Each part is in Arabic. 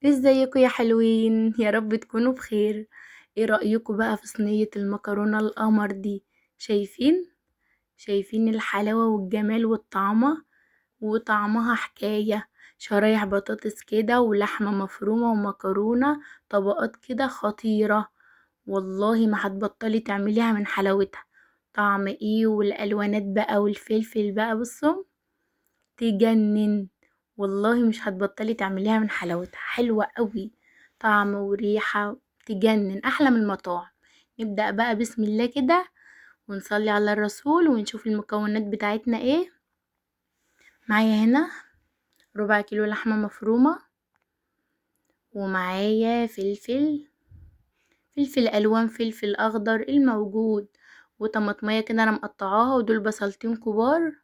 ازيكم يا حلوين؟ يا رب تكونوا بخير. ايه رأيكم بقى في صينية المكرونة القمر دي؟ شايفين الحلاوة والجمال والطعمة، وطعمها حكاية. شرايح بطاطس كده ولحمة مفرومة ومكرونة، طبقات كده خطيرة. والله ما هتبطلي تعمليها من حلاوتها. طعم ايه، والالوانات بقى والفلفل بقى، بصوا تجنن. والله مش هتبطلي تعمليها من حلاوتها، حلوة قوي. طعم وريحة تجنن، احلى من المطاعم. نبدأ بقى بسم الله كده، ونصلي على الرسول ونشوف المكونات بتاعتنا ايه. معايا هنا ربع كيلو لحمة مفرومة، ومعايا فلفل الوان، فلفل اخضر الموجود، وطماطمية كده انا مقطعاها، ودول بصلتين كبار.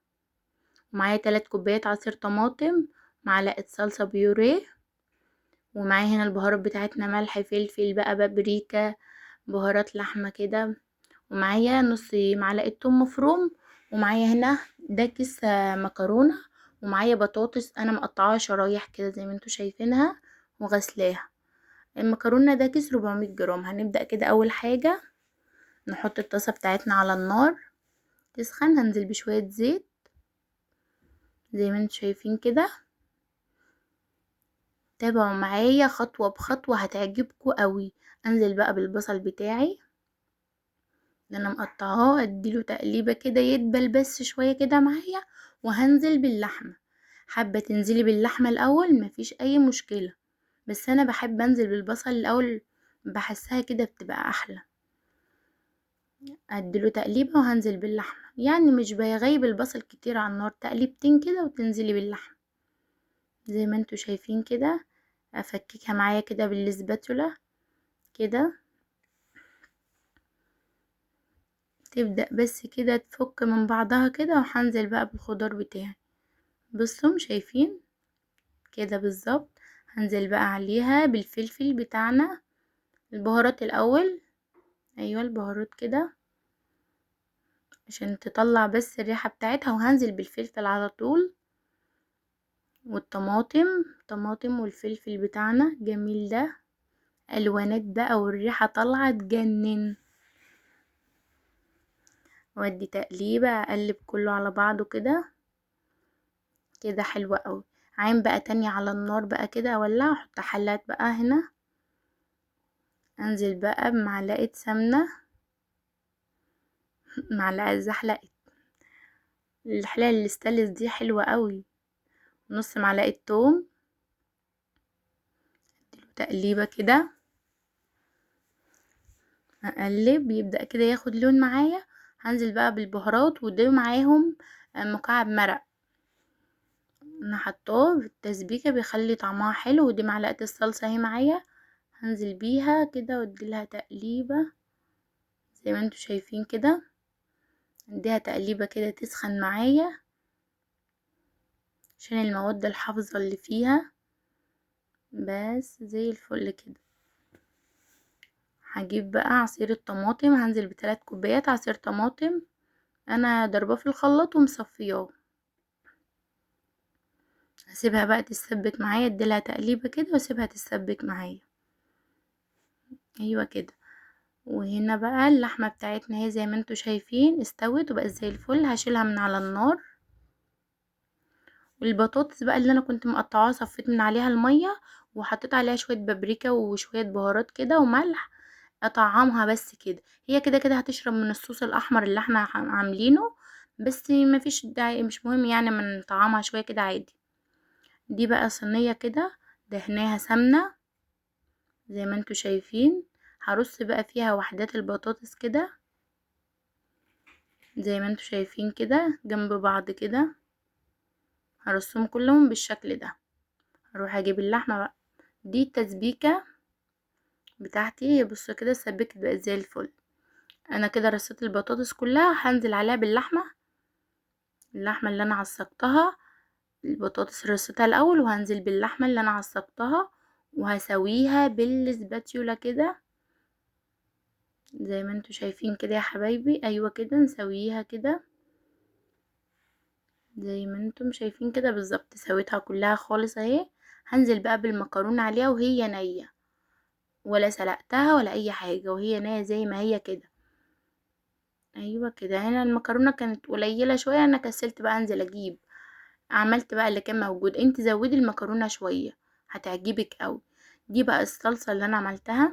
ومعايا 3 كوبايات عصير طماطم، معلقة صلصة بيوريه. ومعايا هنا البهارات بتاعتنا، ملح فلفل بقى، بابريكا، بهارات لحمة كده. ومعايا نص معلقة توم مفروم. ومعايا هنا ده كيس مكرونة. ومعايا بطاطس انا مقطعاها شرايح كده زي ما انتوا شايفينها، وغسلاها. المكرونة ده كيس 400 جرام. هنبدأ كده اول حاجة، نحط الطاسة بتاعتنا على النار تسخن. هنزل بشوية زيت زي ما انتوا شايفين كده. تابعوا معايا خطوة بخطوة هتعجبكوا قوي. انزل بقى بالبصل بتاعي اللي انا مقطعاه، اديله تقليبه كده يدبل بس شويه كده معايا. وهنزل باللحمه. حابه تنزلي باللحمه الاول مفيش اي مشكله، بس انا بحب انزل بالبصل الاول، بحسها كده بتبقى احلى. اديله تقليبه وهنزل باللحمه، يعني مش بيغيب البصل كتير على النار، تقليبتين كده وتنزلي باللحمه زي ما انتوا شايفين كده. افككها معايا كده بالسباتولا كده، تبدأ بس كده تفك من بعضها كده. وهنزل بقى بالخضار بتاعي، بصوا شايفين كده بالظبط. هنزل بقى عليها بالفلفل بتاعنا، البهارات الاول. ايوه البهارات كده عشان تطلع بس الريحة بتاعتها. وهنزل بالفلفل على طول، والطماطم، طماطم والفلفل بتاعنا جميل ده، الوانات بقى والريحة طالعة تجنن. وادي تقليبة، اقلب كله على بعضه كده كده، حلوة قوي. عين بقى تانية على النار بقى كده، اولع احط حلات بقى هنا. انزل بقى بمعلقة سمنة، معلقة زحلقة. الحلال الاستانلس دي حلوة قوي. نص معلقة توم، اديله تقليبة كده، اقلب يبدأ كده ياخد لون معايا. هنزل بقى بالبهارات، وده معاهم مكعب مرق انا حطاه في التسبيكة بيخلي طعمها حلو. ودي معلقة الصلصة اهي معايا، هنزل بيها كده واديلها تقليبة زي ما انتوا شايفين كده. اديها تقليبة كده تسخن معايا عشان المواد الحافظة اللي فيها، بس زي الفل كده. هجيب بقى عصير الطماطم، هنزل ب3 كوبايات عصير طماطم انا ضرباه في الخلاط ومصفياه. هسيبها بقى تتسبك معايا، اديلها تقليبه كده واسيبها تتسبك معايا. ايوه كده. وهنا بقى اللحمه بتاعتنا اهي زي ما انتوا شايفين استوت وبقت زي الفل. هشيلها من على النار. والبطاطس بقى اللي انا كنت مقطعاها صفيت من عليها الميه، وحطيت عليها شويه بابريكا وشويه بهارات كده وملح، اطعمها بس كده. هي كده كده هتشرب من الصوص الاحمر اللي احنا عاملينه، بس مفيش داعي، مش مهم يعني من طعمها شويه كده عادي. دي بقى صينيه كده دهناها سمنه زي ما انتوا شايفين. هرص بقى فيها وحدات البطاطس كده زي ما انتوا شايفين كده جنب بعض كده. هرصهم كلهم بالشكل ده. هروح اجيب اللحمه بقى. دي التسبيكه بتاعتي، بصوا كده اتسبكت بقت زي الفل. انا كده رصيت البطاطس كلها، هنزل عليها باللحمه. اللحمه اللي انا عصقتها، البطاطس رصيتها الاول، وهنزل باللحمه اللي انا عصقتها، وهسويها بالسباتيولا كده زي ما انتوا شايفين كده يا حبايبي. ايوه كده نسويها كده زي ما انتم شايفين كده بالظبط. سويتها كلها خالص اهي. هنزل بقى بالمكرونة عليها وهي نية، ولا سلقتها ولا اي حاجة، وهي نية زي ما هي كده. ايوه كده. هنا المكرونة كانت قليلة شوية، انا كسلت بقى انزل اجيب، عملت بقى اللي كان موجود. انت زودي المكرونة شوية هتعجبك قوي. دي بقى الصلصة اللي انا عملتها،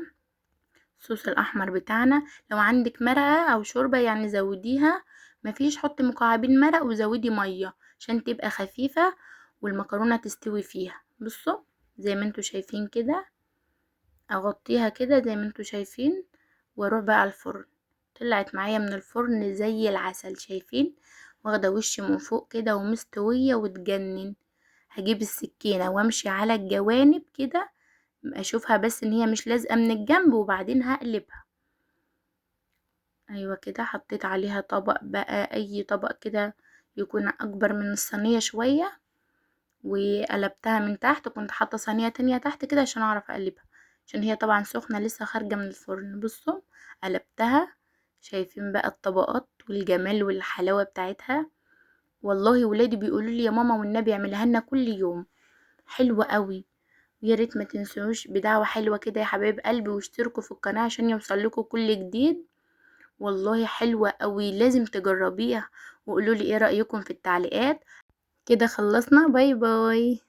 الصوص الاحمر بتاعنا. لو عندك مرقة او شوربة يعني زوديها، مفيش حطي مكعبين مرق وزودي مية عشان تبقى خفيفة والمكرونة تستوي فيها. بصوا زي ما انتوا شايفين كده، اغطيها كده زي ما انتوا شايفين، واروح بقى على الفرن. طلعت معايا من الفرن زي العسل، شايفين؟ واخده وش من فوق كده ومستوية وتجنن. هجيب السكينة وامشي على الجوانب كده، اشوفها بس ان هي مش لازقة من الجنب، وبعدين هقلبها. ايوه كده. حطيت عليها طبق بقى، اي طبق كده يكون اكبر من الصينية شوية، وقلبتها من تحت. كنت حاطة صينية تانية تحت كده عشان اعرف اقلبها، عشان هي طبعا سخنة لسه خارجة من الفرن. بصوا قلبتها، شايفين بقى الطبقات والجمال والحلاوة بتاعتها. والله ولادي بيقولوا لي يا ماما والنبي اعملها لنا كل يوم، حلوة قوي. ويا ريت ما تنسوش بدعوة حلوة كده يا حبايب قلبي، واشتركوا في القناة عشان يوصلكوا كل جديد. والله حلوة قوي، لازم تجربيها وقولوا لي ايه رأيكم في التعليقات. كده خلصنا، باي باي.